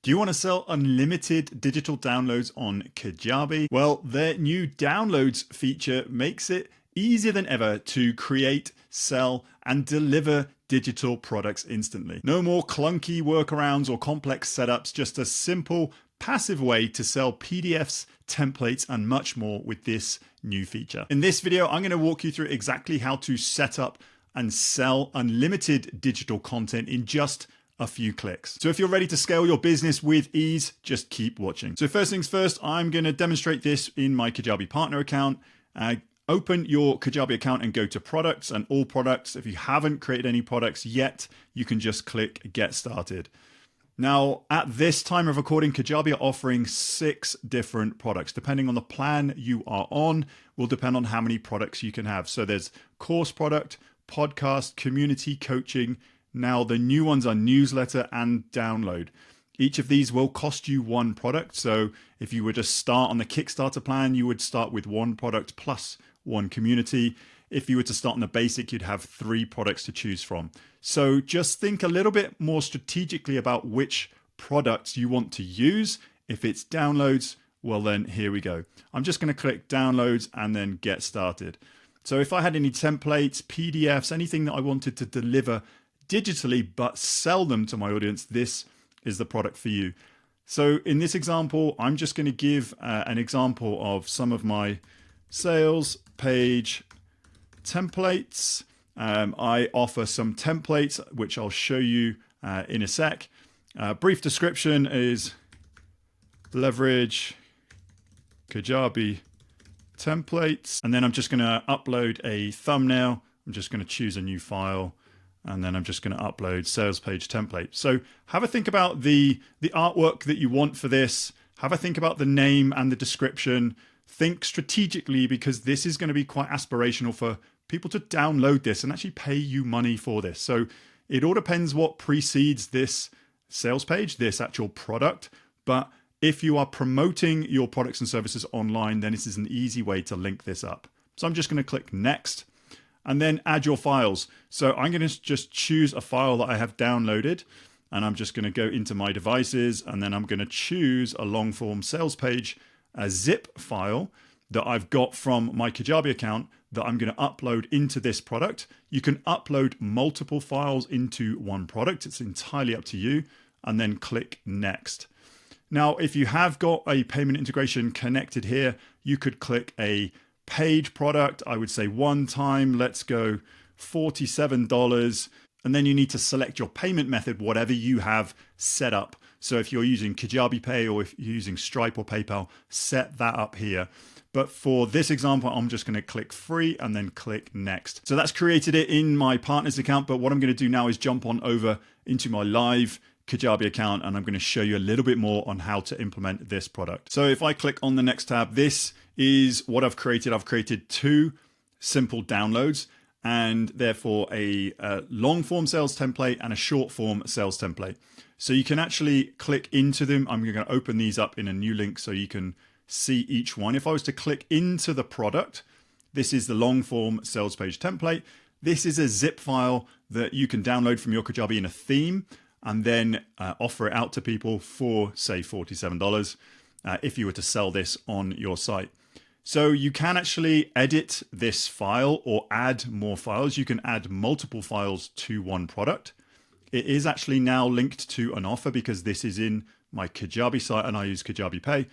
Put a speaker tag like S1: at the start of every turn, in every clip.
S1: Do you want to sell unlimited digital downloads on Kajabi? Well, their new downloads feature makes it easier than ever to create, sell, and deliver digital products instantly. No more clunky workarounds or complex setups, just a simple, passive way to sell PDFs, templates, and much more with this new feature. In this video, I'm going to walk you through exactly how to set up and sell unlimited digital content in just a few clicks. So if you're ready to scale your business with ease, just keep watching. So first things first, I'm going to demonstrate this in my Kajabi partner account. Open your Kajabi account and go to products and all products. If you haven't created any products yet, you can just click get started. Now, at this time of recording, Kajabi are offering 6 different products. Depending on the plan you are on, will depend on how many products you can have. So there's course product, podcast, community, coaching. Now the new ones are newsletter and download. Each of these will cost you 1 product. So if you were to start on the Kickstarter plan, you would start with 1 product plus 1 community. If you were to start on the basic, you'd have 3 products to choose from. So just think a little bit more strategically about which products you want to use. If it's downloads, well then here we go. I'm just going to click downloads and then get started. So if I had any templates, PDFs, anything that I wanted to deliver digitally but sell them to my audience, this is the product for you. So in this example, I'm just going to give an example of some of my sales page templates. I offer some templates which I'll show you in a sec. Brief description is leverage Kajabi templates, and then I'm just going to upload a thumbnail. I'm just going to choose a new file, and then I'm just going to upload sales page template. So have a think about the artwork that you want for this. Have a think about the name and the description. Think strategically, because this is going to be quite aspirational for people to download this and actually pay you money for this. So it all depends what precedes this sales page, this actual product. But if you are promoting your products and services online, then this is an easy way to link this up. So I'm just going to click next. And then add your files. So I'm going to just choose a file that I have downloaded, and I'm just going to go into my devices, and then I'm going to choose a long form sales page, a zip file that I've got from my Kajabi account that I'm going to upload into this product. You can upload multiple files into one product. It's entirely up to you, and then click next. Now, if you have got a payment integration connected here, you could click a page product. I would say one time, let's go $47. And then you need to select your payment method, whatever you have set up. So if you're using Kajabi Pay or if you're using Stripe or PayPal, set that up here. But for this example, I'm just going to click free and then click next. So that's created it in my partner's account. But what I'm going to do now is jump on over into my live Kajabi account, and I'm going to show you a little bit more on how to implement this product. So if I click on the next tab, this is what I've created. I've created 2 simple downloads, and therefore a long form sales template and a short form sales template. So you can actually click into them. I'm going to open these up in a new link so you can see each one. If I was to click into the product, this is the long form sales page template. This is a zip file that you can download from your Kajabi in a theme, and then offer it out to people for, say, $47 if you were to sell this on your site. So you can actually edit this file or add more files. You can add multiple files to one product. It is actually now linked to an offer because this is in my Kajabi site and I use Kajabi Pay.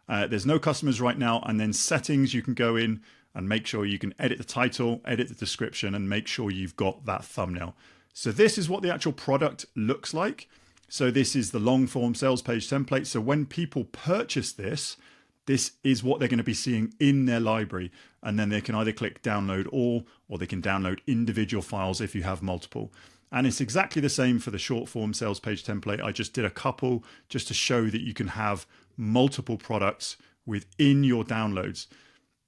S1: There's no customers right now. And then settings, you can go in and make sure you can edit the title, edit the description, and make sure you've got that thumbnail. So this is what the actual product looks like. So this is the long form sales page template. So when people purchase this, this is what they're going to be seeing in their library. And then they can either click download all, or they can download individual files if you have multiple. And it's exactly the same for the short form sales page template. I just did a couple just to show that you can have multiple products within your downloads.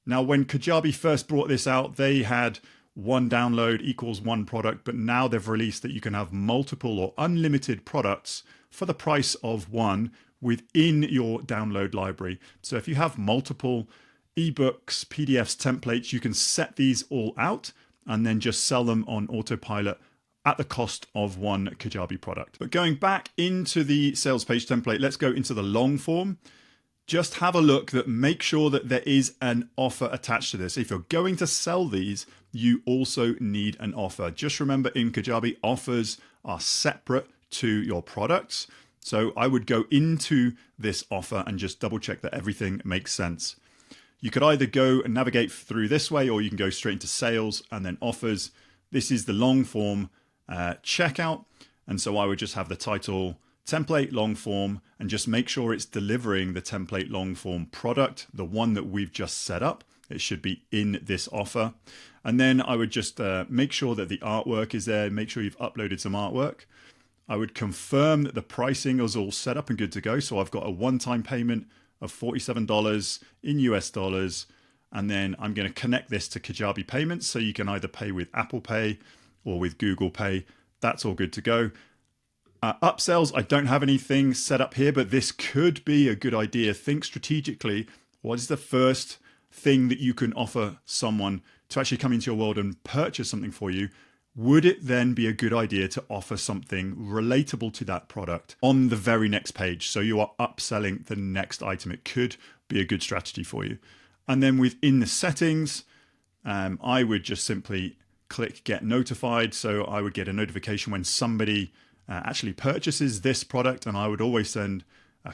S1: Now, when Kajabi first brought this out, they had 1 download equals 1 product, but now they've released that you can have multiple or unlimited products for the price of 1 within your download library. So if you have multiple ebooks, PDFs, templates, you can set these all out and then just sell them on autopilot at the cost of one Kajabi product. But going back into the sales page template, let's go into the long form. Just have a look, make sure that there is an offer attached to this. If you're going to sell these, you also need an offer. Just remember, in Kajabi, offers are separate to your products. So I would go into this offer and just double check that everything makes sense. You could either go and navigate through this way, or you can go straight into sales and then offers. This is the long form checkout. And so I would just have the title template long form and just make sure it's delivering the template long form product, the one that we've just set up. It should be in this offer. And then I would just make sure that the artwork is there. Make sure you've uploaded some artwork. I would confirm that the pricing is all set up and good to go. So I've got a one-time payment of $47 in US dollars. And then I'm going to connect this to Kajabi payments. So you can either pay with Apple Pay or with Google Pay. That's all good to go. Upsells, I don't have anything set up here, but this could be a good idea. Think strategically. What is the first thing that you can offer someone to actually come into your world and purchase something for you? Would it then be a good idea to offer something relatable to that product on the very next page? So you are upselling the next item. It could be a good strategy for you. And then within the settings, I would just simply click get notified. So I would get a notification when somebody actually purchases this product, and I would always send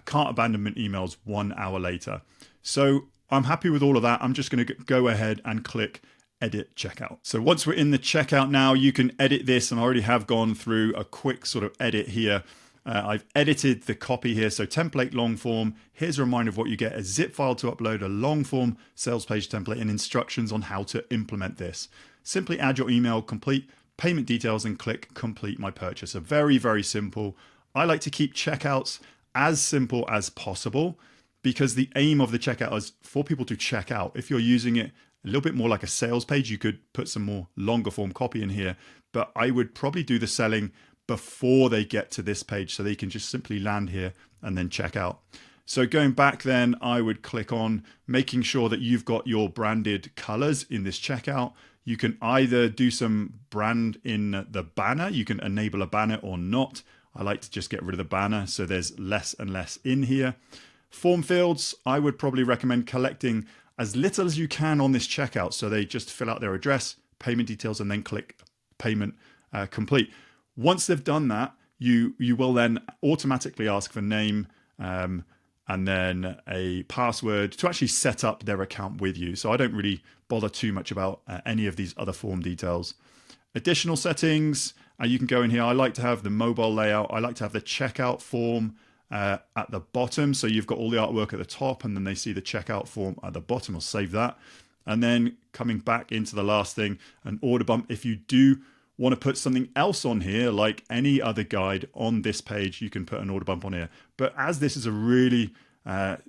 S1: cart abandonment emails 1 hour later. So I'm happy with all of that. I'm just going to go ahead and click edit checkout. So once we're in the checkout now, you can edit this, and I already have gone through a quick sort of edit here. I've edited the copy here. So template long form. Here's a reminder of what you get: a zip file to upload, a long form sales page template, and instructions on how to implement this. Simply add your email, complete payment details, and click complete my purchase. So very, very simple. I like to keep checkouts as simple as possible because the aim of the checkout is for people to check out. If you're using it a little bit more like a sales page, you could put some more longer form copy in here, but I would probably do the selling before they get to this page so they can just simply land here and then check out. So going back then, I would click on making sure that you've got your branded colors in this checkout. You can either do some brand in the banner. You can enable a banner or not. I like to just get rid of the banner so there's less and less in here. Form fields, I would probably recommend collecting as little as you can on this checkout. So they just fill out their address, payment details, and then click payment complete. Once they've done that, you will then automatically ask for name and then a password to actually set up their account with you. So I don't really bother too much about any of these other form details. Additional settings, you can go in here. I like to have the mobile layout. I like to have the checkout form at the bottom. So you've got all the artwork at the top, and then they see the checkout form at the bottom. I'll save that. And then coming back into the last thing, an order bump. If you do want to put something else on here, like any other guide on this page, you can put an order bump on here. But as this is a really,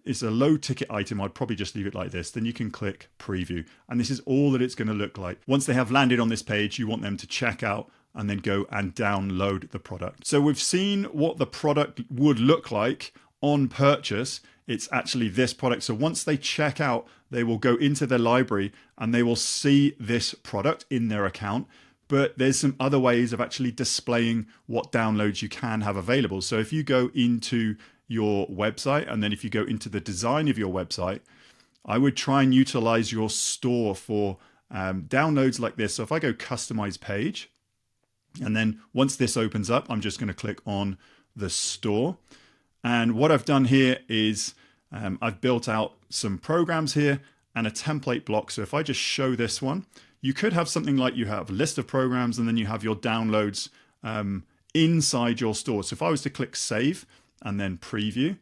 S1: it's a low ticket item, I'd probably just leave it like this. Then you can click preview. And this is all that it's going to look like. Once they have landed on this page, you want them to check out and then go and download the product. So we've seen what the product would look like on purchase. It's actually this product. So once they check out, they will go into their library and they will see this product in their account. But there's some other ways of actually displaying what downloads you can have available. So if you go into your website, and then if you go into the design of your website, I would try and utilize your store for downloads like this. So if I go customize page, and then once this opens up, I'm just going to click on the store. And what I've done here is I've built out some programs here and a template block. So if I just show this one, you could have something like you have a list of programs and then you have your downloads inside your store. So if I was to click save and then preview,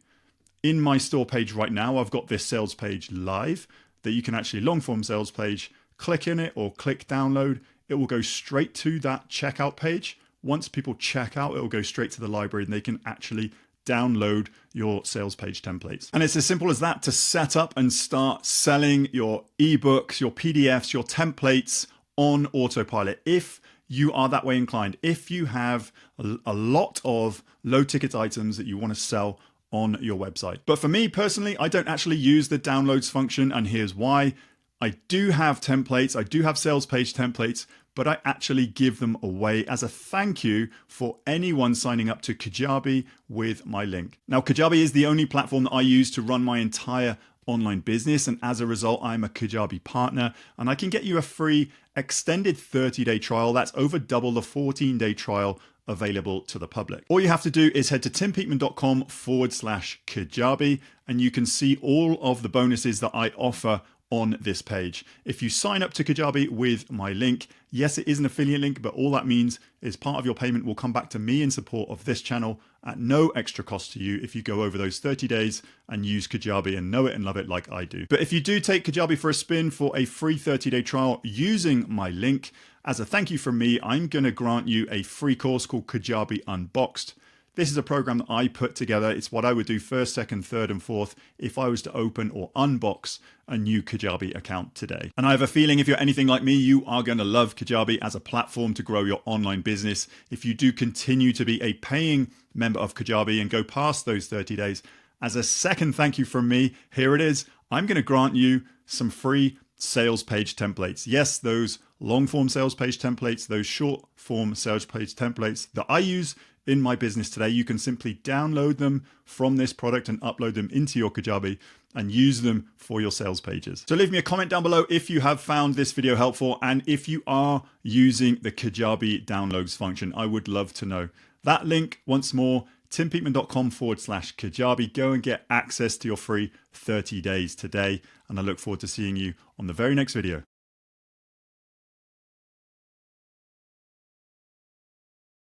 S1: in my store page right now, I've got this sales page live that you can actually long form sales page, click in it or click download. It will go straight to that checkout page. Once people check out, it will go straight to the library and they can actually download your sales page templates. And it's as simple as that to set up and start selling your ebooks, your PDFs, your templates on autopilot. If you are that way inclined, if you have a lot of low ticket items that you want to sell on your website. But for me personally, I don't actually use the downloads function, and here's why. I do have templates, I do have sales page templates, but I actually give them away as a thank you for anyone signing up to Kajabi with my link. Now, Kajabi is the only platform that I use to run my entire online business, and as a result, I'm a Kajabi partner, and I can get you a free extended 30-day trial. That's over double the 14-day trial available to the public. All you have to do is head to timpeakman.com/Kajabi, and you can see all of the bonuses that I offer on this page. If you sign up to Kajabi with my link, yes, it is an affiliate link, but all that means is part of your payment will come back to me in support of this channel at no extra cost to you if you go over those 30 days and use Kajabi and know it and love it like I do. But if you do take Kajabi for a spin for a free 30-day trial using my link, as a thank you from me, I'm going to grant you a free course called Kajabi Unboxed. This is a program that I put together. It's what I would do first, second, third, and fourth if I was to open or unbox a new Kajabi account today. And I have a feeling if you're anything like me, you are going to love Kajabi as a platform to grow your online business. If you do continue to be a paying member of Kajabi and go past those 30 days, as a second thank you from me, here it is. I'm going to grant you some free sales page templates. Yes, those long form sales page templates, those short form sales page templates that I use in my business today. You can simply download them from this product and upload them into your Kajabi and use them for your sales pages. So leave me a comment down below if you have found this video helpful and if you are using the Kajabi downloads function. I would love to know. That link, once more, timpeakman.com/Kajabi. Go and get access to your free 30 days today. And I look forward to seeing you on the very next video.